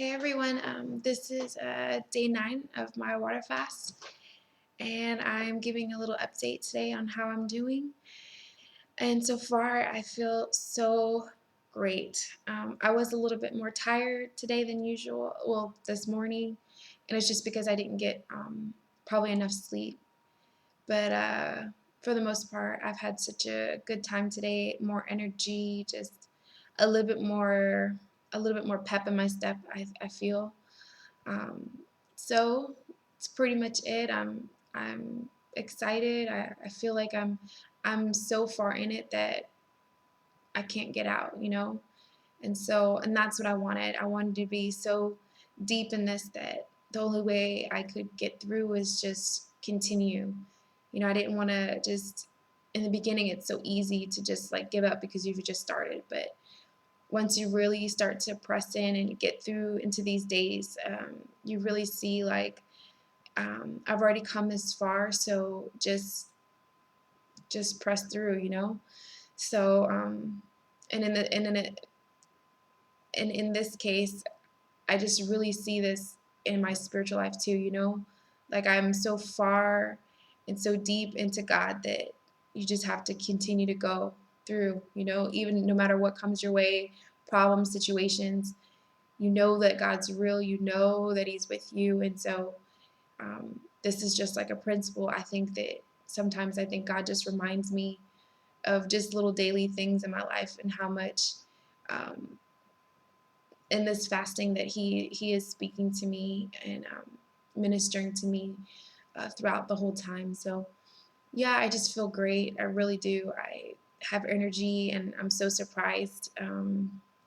Hey everyone, this is day 9 of my water fast, and I'm giving a little update today on how I'm doing. And so far, I feel so great. I was a little bit more tired today than usual, well, this morning, and it's just because I didn't get probably enough sleep. But for the most part, I've had such a good time today, more energy, just a little bit more, a little bit more pep in my step, I feel. Um, so it's pretty much it. I'm excited. I feel like I'm so far in it that I can't get out. And that's what I wanted. I wanted to be so deep in this that the only way I could get through was just continue. I didn't want to just in the beginning it's so easy to just like give up because you've just started, but once you really start to press in and get through into these days, you really see like I've already come this far, so just press through. So and in the and in it and in this case, I just really see this in my spiritual life too. Like I'm so far and so deep into God that you just have to continue to go through, even no matter what comes your way, problems, situations. You know that God's real, you know that He's with you. And so this is just like a principle. I think that sometimes I think God just reminds me of just little daily things in my life and how much um, in this fasting that He is speaking to me and ministering to me throughout the whole time. So yeah, I just feel great. I really do. I have energy and I'm so surprised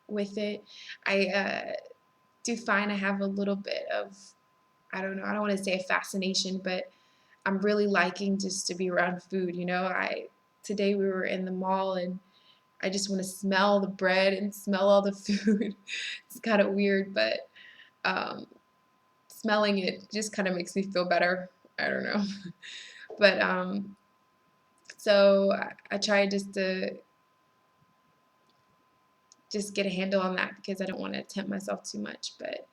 with it. I do find I have a little bit of, I don't know, I don't want to say a fascination, but I'm really liking just to be around food. I today we were in the mall and I just want to smell the bread and smell all the food. It's kind of weird, but um, smelling it just kind of makes me feel better. I don't know. But so I try just to just get a handle on that because I don't want to tempt myself too much. But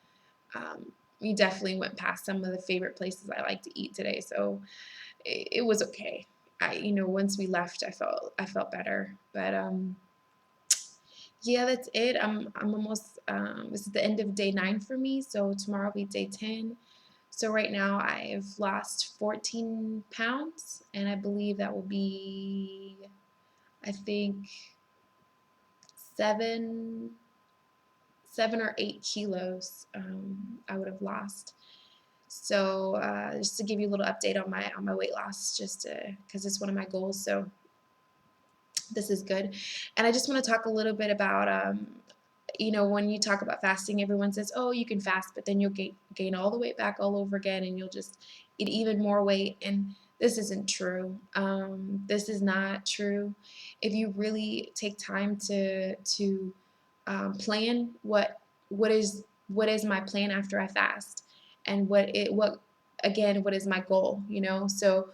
we definitely went past some of the favorite places I like to eat today, so it was okay. Once we left, I felt better. But yeah, that's it. I'm almost. This is the end of day 9 for me, so tomorrow will be day 10. So right now I've lost 14 pounds, and I believe that will be, I think, seven, 7 or 8 kilos I would have lost. So just to give you a little update on my weight loss, just because it's one of my goals. So this is good. And I just want to talk a little bit about, when you talk about fasting, everyone says, oh, you can fast, but then you'll gain all the weight back all over again and you'll just eat even more weight. And this isn't true. This is not true. If you really take time to plan what is my plan after I fast, and what is my goal. So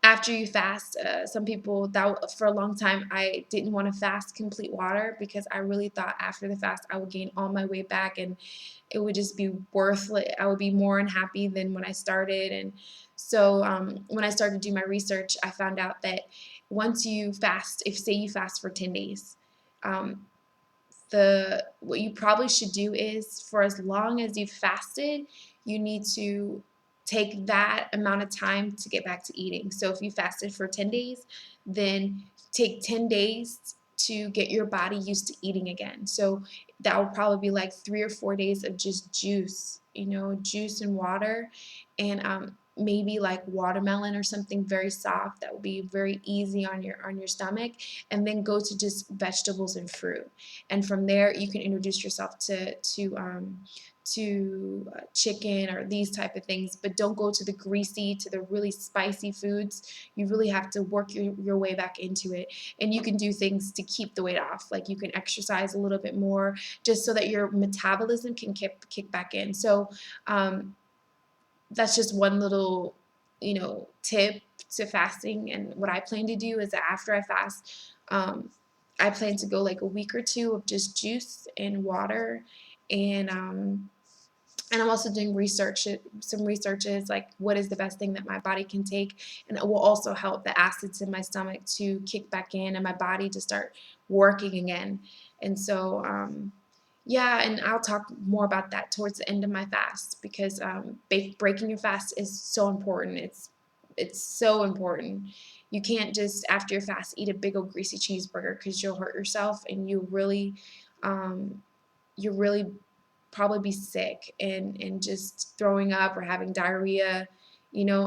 after you fast, some people that for a long time I didn't want to fast complete water because I really thought after the fast I would gain all my weight back and it would just be worthless. I would be more unhappy than when I started. And so when I started to do my research, I found out that once you fast, if say you fast for 10 days, um, the what you probably should do is for as long as you've fasted, you need to take that amount of time to get back to eating. So if you fasted for 10 days, then take 10 days to get your body used to eating again. So that will probably be like 3 or 4 days of just juice and water, and maybe like watermelon or something very soft that will be very easy on your stomach, and then go to just vegetables and fruit. And from there you can introduce yourself to chicken or these type of things, but don't go to the greasy, to the really spicy foods. You really have to work your way back into it. And you can do things to keep the weight off, like you can exercise a little bit more just so that your metabolism can kick back in. So that's just one little tip to fasting. And what I plan to do is that after I fast, I plan to go like a week or two of just juice and water, and And I'm also doing some researches like what is the best thing that my body can take, and it will also help the acids in my stomach to kick back in and my body to start working again. And so, yeah, and I'll talk more about that towards the end of my fast because breaking your fast is so important. It's so important. You can't just after your fast eat a big old greasy cheeseburger because you'll hurt yourself and um, you really probably be sick and just throwing up or having diarrhea. You know,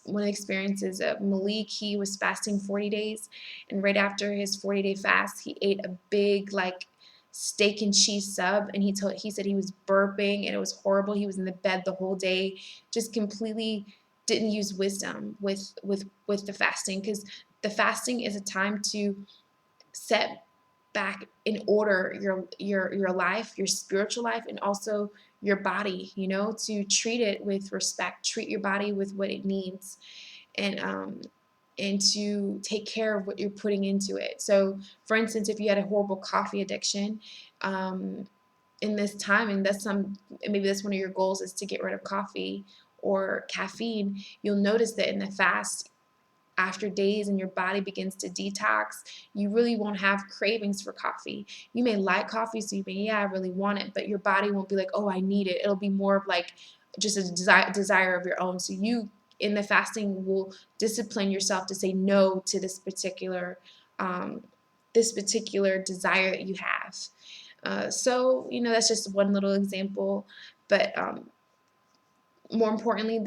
one of the experiences of Malik, he was fasting 40 days, and right after his 40-day fast, he ate a big like steak and cheese sub, and he said he was burping and it was horrible. He was in the bed the whole day, just completely didn't use wisdom with the fasting because the fasting is a time to set back in order your life, your spiritual life, and also your body, you know, to treat it with respect, treat your body with what it needs, and to take care of what you're putting into it. So for instance, if you had a horrible coffee addiction, in this time, and maybe that's one of your goals is to get rid of coffee or caffeine, you'll notice that in the fast, after days and your body begins to detox, you really won't have cravings for coffee. You may like coffee, so you may, yeah, I really want it, but your body won't be like, oh, I need it. It'll be more of like just a desire of your own. So you, in the fasting, will discipline yourself to say no to um, this particular desire that you have. So, you know, that's just one little example, but more importantly,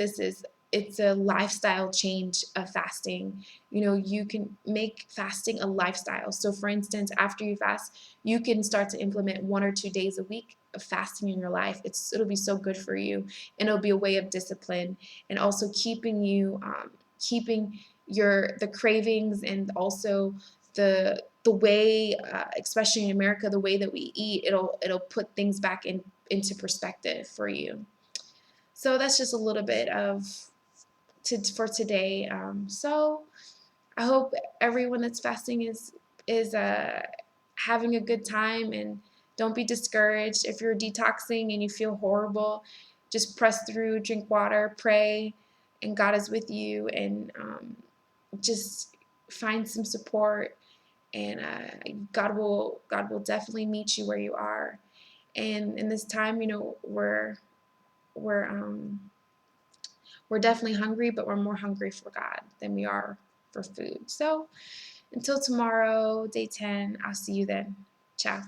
it's a lifestyle change of fasting. You know, you can make fasting a lifestyle. So for instance, after you fast, you can start to implement 1 or 2 days a week of fasting in your life. It'll be so good for you, and it'll be a way of discipline, and also keeping the cravings, and also the way, especially in America, the way that we eat, it'll put things back into perspective for you. So that's just a little bit for today. So I hope everyone that's fasting is having a good time, and don't be discouraged. If you're detoxing and you feel horrible, just press through, drink water, pray, and God is with you. And just find some support, and God will definitely meet you where you are. And in this time, you know, we're we're definitely hungry, but we're more hungry for God than we are for food. So until tomorrow, day 10, I'll see you then. Ciao.